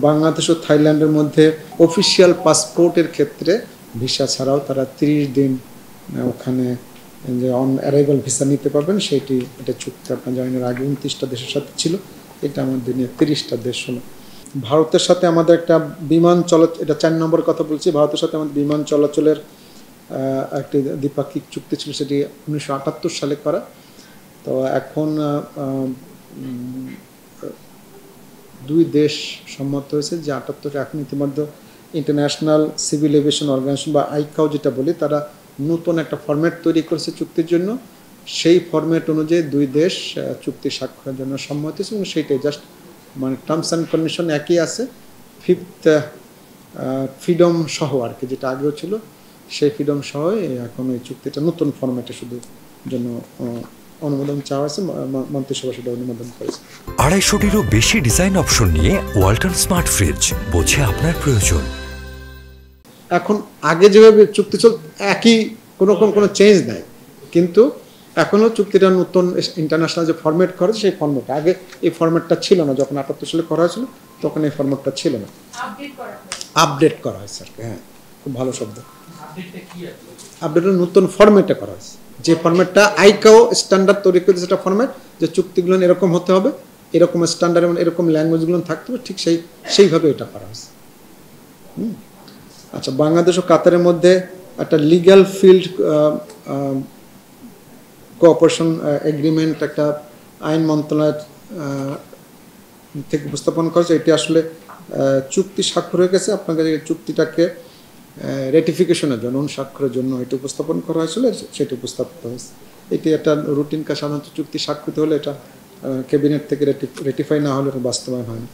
বাংলাদেশ ও থাইল্যান্ডের মধ্যে অফিসিয়াল পাসপোর্টের ক্ষেত্রে ভিসা ছাড়াও তারা 30 দিন ওখানে যে অন অ্যারাইভাল ভিসা নিতে পারবেন, এটা চুক্তি আপনার জানেন আগে 29টা দেশের সাথে ছিল, এটা আমাদের নিয়ে 30টা দেশ হলো। ভারতের সাথে আমাদের একটা বিমান এটা 4 নম্বর কথা বলছি। ভারতের সাথে আমাদের বিমান চলাচলের একটি দ্বিপাক্ষিক চুক্তি ছিল, সেটি 1978 সালে করা। তো এখন দুই দেশ সম্মত হয়েছে যে 78 এখন ইতিমধ্যে ইন্টারন্যাশনাল সিভিল এভিয়েশন অর্গানাইজেশন বা আইকাও যেটা বলি, তারা নতুন একটা ফরম্যাট তৈরি করেছে চুক্তির জন্য। সেই ফরম্যাট অনুযায়ী দুই দেশ চুক্তি স্বাক্ষরের জন্য সম্মত হয়েছে এবং সেইটাই জাস্ট মানে টার্মস অ্যান্ড কন্ডিশন একই আছে। 5th ফ্রিডম সহ আর কি, যেটা আগেও ছিল সেই ফ্রিডম সহ এখন এই চুক্তিটা নতুন ফরম্যাটে শুধু জন্য অনুমোদন চাওয়া হয়েছে, মন্ত্রিসভা সেটা অনুমোদন করেছে। 250-টিরও বেশি ডিজাইন অপশন নিয়ে ওয়ালটন স্মার্ট ফ্রিজ, বোঝে আপনার প্রয়োজন। এখন আগে যেভাবে চুক্তি চল একই, কোনো চেঞ্জ নাই, কিন্তু এখনও চুক্তিটা নতুন ইন্টারন্যাশনাল যে ফরম্যাট করা সেই ফরম্যাট, আগে এই ফরম্যাটটা ছিল না, যখন 78 সালে করা হয়েছিল তখন এই ফরম্যাটটা ছিল না, আপডেট করা হয়েছে আর কি। হ্যাঁ, খুব ভালো শব্দ। আপডেট নতুন ফরম্যাটে করা হয়েছে, যে ফরম্যাটটা আইকাও স্ট্যান্ডার্ড তৈরি করেছে, সেটা ফরম্যাট যে চুক্তিগুলো এরকম হতে হবে, এরকম স্ট্যান্ডার্ড এবং এরকম ল্যাঙ্গুয়েজগুলো থাকতে হবে, ঠিক সেইভাবে এটা করা হয়েছে। আচ্ছা, বাংলাদেশ ও কাতারের মধ্যে একটা লিগ্যাল ফিল্ড কোঅপারেশন এগ্রিমেন্ট একটা আইন মন্ত্রণালয় থেকে উপস্থাপন করেছে। এটি আসলে চুক্তি স্বাক্ষর হয়ে গেছে, আপনাকে চুক্তিটাকে রেটিফিকেশনের জন্য, স্বাক্ষরের জন্য এটা উপস্থাপন করা হয়েছিল, সেটা উপস্থাপিত হয়েছে। এটি একটা রুটিন কাজ, সাধারণত চুক্তি স্বাক্ষরিত হলে এটা ক্যাবিনেট থেকে রেটিফাই না হলে এটা বাস্তবায়ন হয় না।